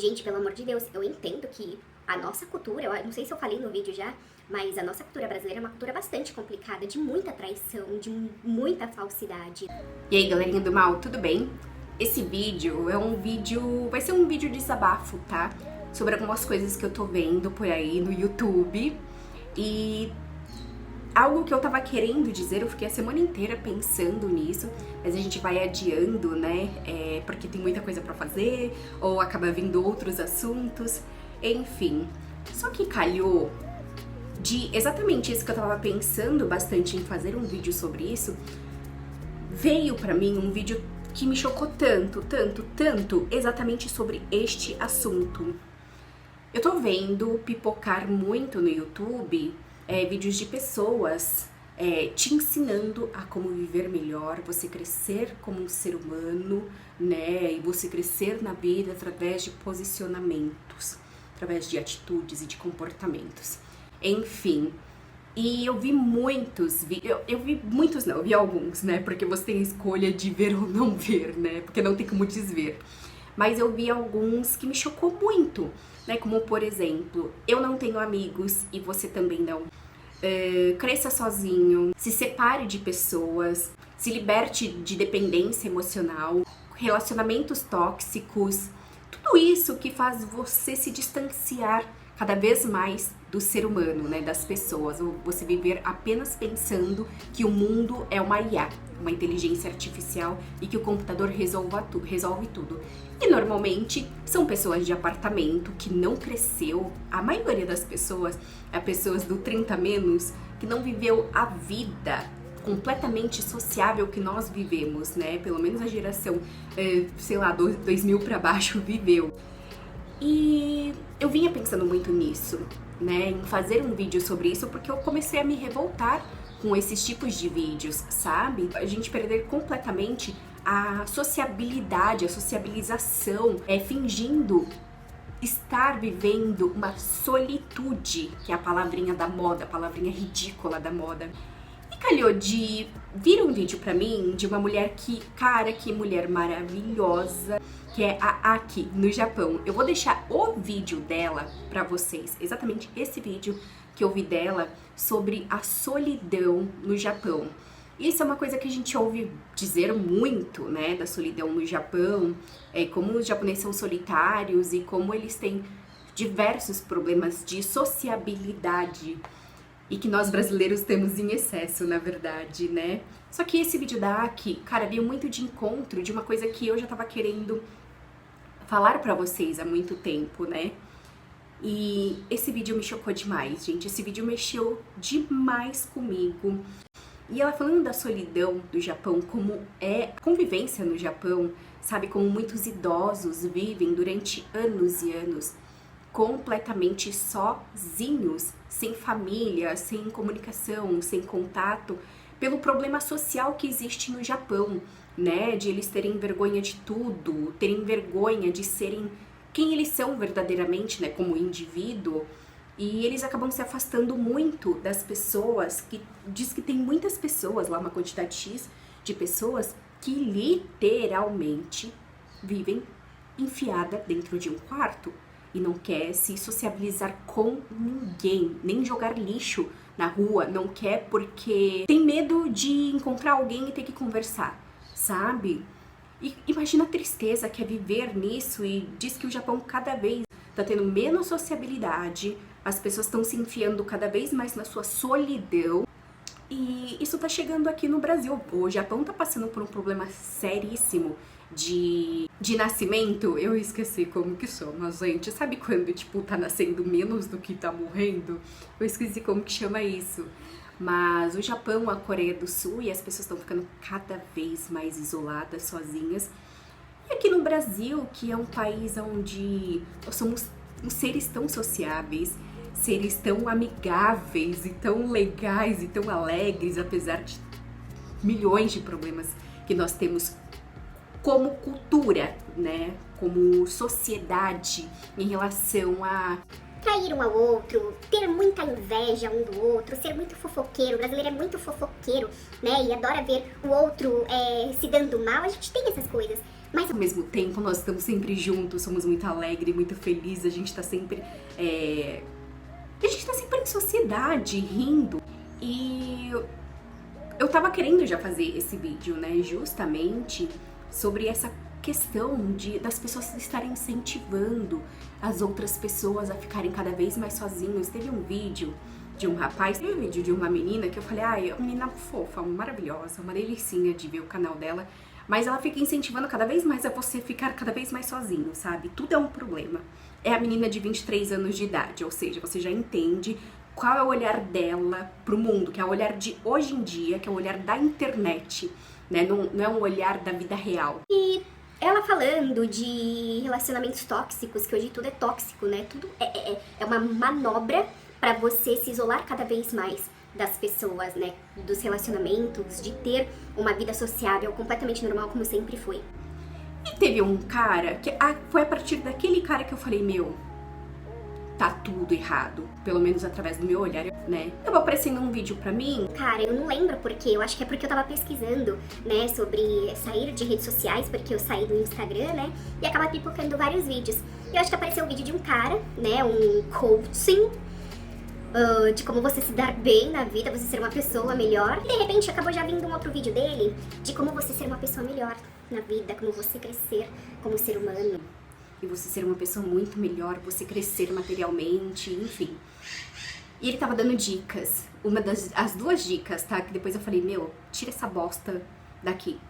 Gente, pelo amor de Deus, eu entendo que a nossa cultura, eu não sei se eu falei no vídeo já, mas a nossa cultura brasileira é uma cultura bastante complicada, de muita traição, de muita falsidade. E aí, galerinha do mal, tudo bem? Esse vídeo vai ser um vídeo de desabafo, tá? Sobre algumas coisas que eu tô vendo por aí no YouTube. E algo que eu tava querendo dizer, eu fiquei a semana inteira pensando nisso, mas a gente vai adiando, né? Porque tem muita coisa pra fazer, ou acaba vindo outros assuntos, enfim. Só que calhou de exatamente isso que eu tava pensando bastante em fazer um vídeo sobre isso. Veio pra mim um vídeo que me chocou tanto, exatamente sobre este assunto. Eu tô vendo pipocar muito no YouTube vídeos de pessoas te ensinando a como viver melhor, você crescer como um ser humano, né? E você crescer na vida através de posicionamentos, através de atitudes e de comportamentos. Enfim, e eu vi muitos, eu vi alguns, né? Porque você tem a escolha de ver ou não ver, né? Porque não tem como desver. Mas eu vi alguns que me chocou muito, né? Como, por exemplo, eu não tenho amigos e você também não. Cresça sozinho, se separe de pessoas, se liberte de dependência emocional, relacionamentos tóxicos, tudo isso que faz você se distanciar cada vez mais do ser humano, né, das pessoas, ou você viver apenas pensando que o mundo é uma IA, uma inteligência artificial, e que o computador resolve tudo. E normalmente são pessoas de apartamento que não cresceu, a maioria das pessoas é pessoas do 30 menos, que não viveu a vida completamente sociável que nós vivemos, né, pelo menos a geração, sei lá, 2000 pra baixo viveu. E eu vinha pensando muito nisso, né, em fazer um vídeo sobre isso, porque eu comecei a me revoltar com esses tipos de vídeos, sabe? A gente perder completamente a sociabilidade, a sociabilização, fingindo estar vivendo uma solitude, que é a palavrinha da moda, a palavrinha ridícula da moda. E calhou de vir um vídeo pra mim de uma mulher que mulher maravilhosa, que é a Aki, no Japão. Eu vou deixar o vídeo dela pra vocês, exatamente esse vídeo que eu vi dela sobre a solidão no Japão. Isso é uma coisa que a gente ouve dizer muito, né, da solidão no Japão, como os japoneses são solitários e como eles têm diversos problemas de sociabilidade e que nós brasileiros temos em excesso, na verdade, né? Só que esse vídeo da Aki, cara, veio muito de encontro de uma coisa que eu já tava querendo falar pra vocês há muito tempo, né? E esse vídeo me chocou demais, gente. Esse vídeo mexeu demais comigo. E ela falando da solidão do Japão, como é a convivência no Japão, sabe? Como muitos idosos vivem durante anos e anos completamente sozinhos, sem família, sem comunicação, sem contato, pelo problema social que existe no Japão, né? De eles terem vergonha de tudo, terem vergonha de serem quem eles são verdadeiramente, né? Como indivíduo. E eles acabam se afastando muito das pessoas, que diz que tem muitas pessoas lá, uma quantidade X de pessoas que literalmente vivem enfiada dentro de um quarto e não quer se sociabilizar com ninguém, nem jogar lixo na rua, não quer porque tem medo de encontrar alguém e ter que conversar, sabe? E imagina a tristeza que é viver nisso, e diz que o Japão cada vez tá tendo menos sociabilidade, as pessoas estão se enfiando cada vez mais na sua solidão, e isso tá chegando aqui no Brasil. O Japão tá passando por um problema seríssimo de nascimento. Eu esqueci como que chama, gente. Sabe quando, tipo, tá nascendo menos do que tá morrendo? Eu esqueci como que chama isso. Mas o Japão, a Coreia do Sul, e as pessoas estão ficando cada vez mais isoladas, sozinhas. E aqui no Brasil, que é um país onde nós somos seres tão sociáveis, seres tão amigáveis e tão legais e tão alegres, apesar de milhões de problemas que nós temos como cultura, né, como sociedade, em relação a trair um ao outro, ter muita inveja um do outro, ser muito fofoqueiro. O brasileiro é muito fofoqueiro, né? E adora ver o outro se dando mal. A gente tem essas coisas. Mas ao mesmo tempo nós estamos sempre juntos, somos muito alegres, muito felizes, a gente tá sempre em sociedade, rindo. E eu tava querendo já fazer esse vídeo, né, justamente sobre essa questão das pessoas estarem incentivando as outras pessoas a ficarem cada vez mais sozinhas. Teve um vídeo de um rapaz, teve um vídeo de uma menina que eu falei, ai, uma menina fofa, maravilhosa, uma delicinha de ver o canal dela, mas ela fica incentivando cada vez mais a você ficar cada vez mais sozinho, sabe? Tudo é um problema. É a menina de 23 anos de idade, ou seja, você já entende qual é o olhar dela pro mundo, que é o olhar de hoje em dia, que é o olhar da internet, né? Não é um olhar da vida real. E ela falando de relacionamentos tóxicos, que hoje tudo é tóxico, né? Tudo é uma manobra pra você se isolar cada vez mais das pessoas, né? Dos relacionamentos, de ter uma vida sociável completamente normal, como sempre foi. E teve um cara que foi a partir daquele cara que eu falei, meu, tá tudo errado, pelo menos através do meu olhar, né? Acabou aparecendo um vídeo pra mim. Cara, eu não lembro porque, eu acho que é porque eu tava pesquisando, né, sobre sair de redes sociais, porque eu saí do Instagram, né, e acaba pipocando vários vídeos. Eu acho que apareceu um vídeo de um cara, né, um coaching, de como você se dar bem na vida, você ser uma pessoa melhor. E de repente acabou já vindo um outro vídeo dele, de como você ser uma pessoa melhor na vida, como você crescer como ser humano. E você ser uma pessoa muito melhor, você crescer materialmente, enfim. E ele tava dando dicas. As duas dicas, tá? Que depois eu falei, meu, tira essa bosta daqui.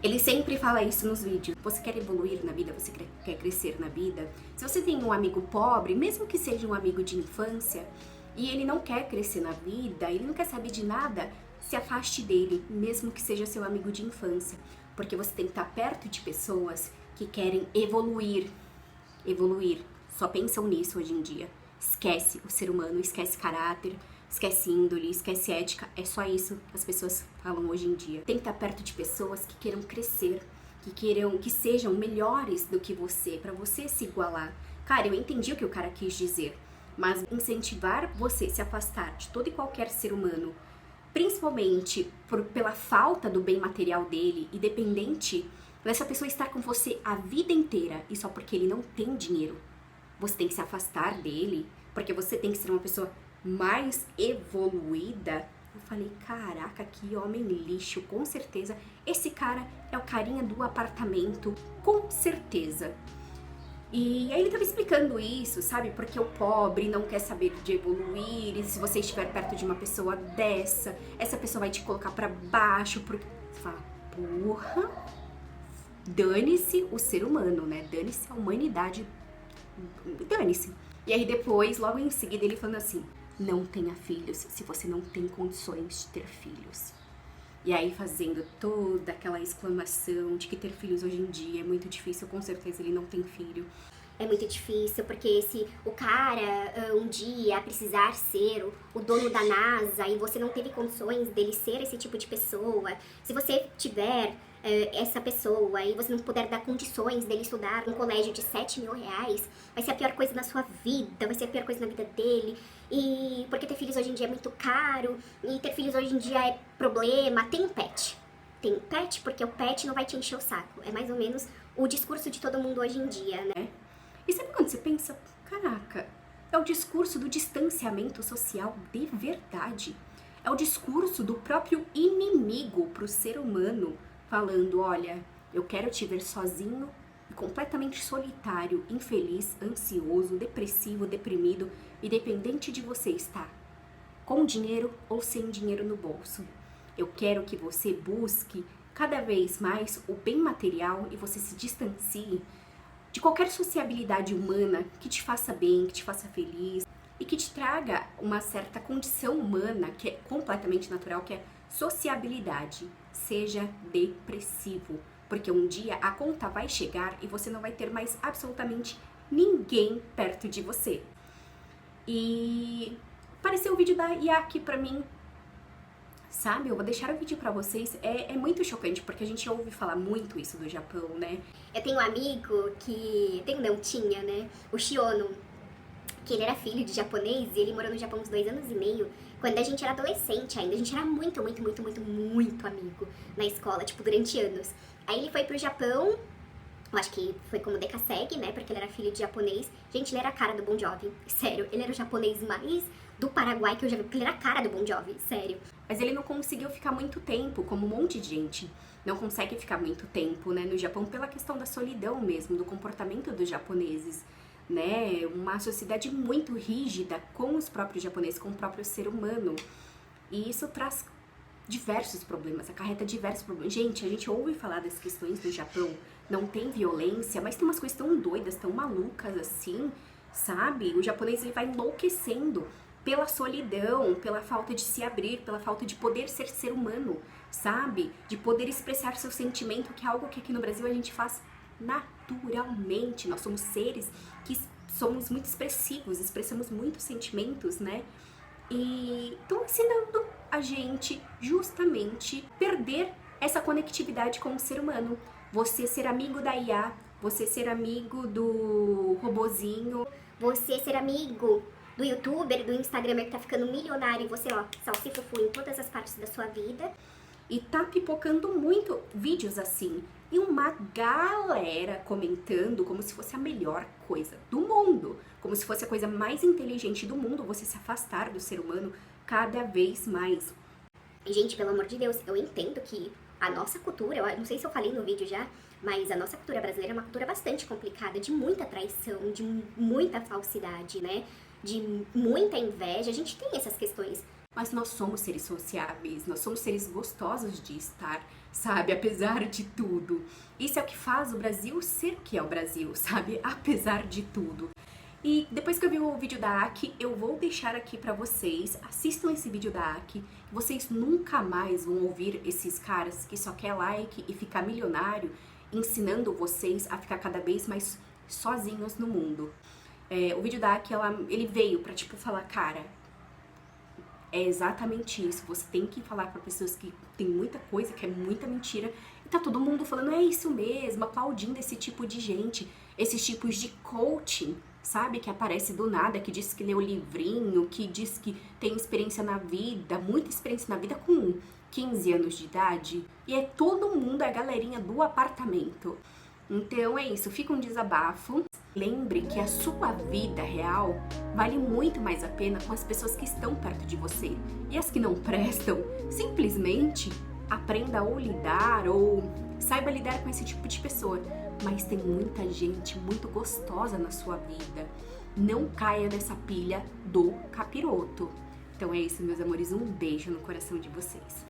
Ele sempre fala isso nos vídeos. Você quer evoluir na vida, você quer crescer na vida. Se você tem um amigo pobre, mesmo que seja um amigo de infância, e ele não quer crescer na vida, ele não quer saber de nada, se afaste dele, mesmo que seja seu amigo de infância. Porque você tem que estar perto de pessoas que querem evoluir. Evoluir. Só pensam nisso hoje em dia. Esquece o ser humano, esquece caráter, esquece índole, esquece ética. É só isso que as pessoas falam hoje em dia. Tem que estar perto de pessoas que queiram crescer, que sejam melhores do que você, pra você se igualar. Cara, eu entendi o que o cara quis dizer, mas incentivar você se afastar de todo e qualquer ser humano, principalmente pela falta do bem material dele, independente dessa pessoa estar com você a vida inteira e só porque ele não tem dinheiro, você tem que se afastar dele, porque você tem que ser uma pessoa mais evoluída. Eu falei, caraca, que homem lixo, com certeza. Esse cara é o carinha do apartamento, com certeza. E aí ele tava explicando isso, sabe? Porque o pobre não quer saber de evoluir, e se você estiver perto de uma pessoa dessa, essa pessoa vai te colocar pra baixo, porque você fala, porra, dane-se o ser humano, né? Dane-se a humanidade, dane-se. E aí depois, logo em seguida, ele falando assim, não tenha filhos se você não tem condições de ter filhos. E aí fazendo toda aquela exclamação de que ter filhos hoje em dia é muito difícil, com certeza ele não tem filho. É muito difícil, porque se o cara um dia precisar ser o dono da NASA e você não teve condições dele ser esse tipo de pessoa, se você tiver essa pessoa e você não puder dar condições dele estudar num colégio de 7 mil reais, vai ser a pior coisa na sua vida, vai ser a pior coisa na vida dele. E porque ter filhos hoje em dia é muito caro, e ter filhos hoje em dia é problema. Tem um pet. Tem pet porque o pet não vai te encher o saco. É mais ou menos o discurso de todo mundo hoje em dia, né? E sabe quando você pensa, caraca, é o discurso do distanciamento social de verdade. É o discurso do próprio inimigo pro ser humano, falando, olha, eu quero te ver sozinho e completamente solitário, infeliz, ansioso, depressivo, deprimido, independente de você estar com dinheiro ou sem dinheiro no bolso. Eu quero que você busque cada vez mais o bem material e você se distancie de qualquer sociabilidade humana que te faça bem, que te faça feliz e que te traga uma certa condição humana que é completamente natural, que é sociabilidade. Seja depressivo, porque um dia a conta vai chegar e você não vai ter mais absolutamente ninguém perto de você. E apareceu o vídeo da Yaki pra mim, sabe? Eu vou deixar o vídeo pra vocês. É muito chocante, porque a gente ouve falar muito isso do Japão, né? Eu tenho um amigo que... tinha, né? O Shiono. que ele era filho de japonês e ele morou no Japão uns 2 anos e meio, quando a gente era adolescente ainda. A gente era muito amigo na escola, tipo, durante anos. Aí ele foi pro Japão, eu acho que foi como Dekaseg, né, porque ele era filho de japonês. Gente, ele era a cara do Bon Jovi, sério. Ele era o japonês mais do Paraguai que eu já vi, porque ele era a cara do Bon Jovi, sério. Mas ele não conseguiu ficar muito tempo, como um monte de gente não consegue ficar muito tempo, né, no Japão, pela questão da solidão mesmo, do comportamento dos japoneses, né, uma sociedade muito rígida com os próprios japoneses, com o próprio ser humano. E isso traz diversos problemas, acarreta diversos problemas. Gente, a gente ouve falar das questões do Japão, não tem violência, mas tem umas coisas tão doidas, tão malucas assim, sabe? O japonês, ele vai enlouquecendo pela solidão, pela falta de se abrir, pela falta de poder ser ser humano, sabe? De poder expressar seu sentimento, que é algo que aqui no Brasil a gente faz naturalmente. Nós somos seres que somos muito expressivos, expressamos muitos sentimentos, né? E estão ensinando a gente justamente perder essa conectividade com o ser humano. Você ser amigo da IA, você ser amigo do robozinho, você ser amigo do youtuber, do instagramer que tá ficando milionário e você, ó, salsifufu em todas as partes da sua vida. E tá pipocando muito vídeos assim. E uma galera comentando como se fosse a melhor coisa do mundo. Como se fosse a coisa mais inteligente do mundo, você se afastar do ser humano cada vez mais. Gente, pelo amor de Deus, eu entendo que a nossa cultura, eu não sei se eu falei no vídeo já, mas a nossa cultura brasileira é uma cultura bastante complicada, de muita traição, de muita falsidade, né? De muita inveja, a gente tem essas questões. Mas nós somos seres sociáveis, nós somos seres gostosos de estar, sabe? Apesar de tudo. Isso é o que faz o Brasil ser o que é o Brasil, sabe? Apesar de tudo. E depois que eu vi o vídeo da Aki, eu vou deixar aqui pra vocês, assistam esse vídeo da Aki, vocês nunca mais vão ouvir esses caras que só quer like e ficar milionário, ensinando vocês a ficar cada vez mais sozinhos no mundo. O vídeo da Aki, ele veio pra, tipo, falar, cara, é exatamente isso, você tem que falar pra pessoas que tem muita coisa, que é muita mentira, e tá todo mundo falando, é isso mesmo, aplaudindo esse tipo de gente, esses tipos de coaching, sabe, que aparece do nada, que diz que leu livrinho, que diz que tem experiência na vida, muita experiência na vida com 15 anos de idade, e é todo mundo, é a galerinha do apartamento. Então é isso, fica um desabafo. Lembre que a sua vida real vale muito mais a pena com as pessoas que estão perto de você. E as que não prestam, simplesmente aprenda a ou lidar ou saiba lidar com esse tipo de pessoa. Mas tem muita gente muito gostosa na sua vida. Não caia nessa pilha do capiroto. Então é isso, meus amores. Um beijo no coração de vocês.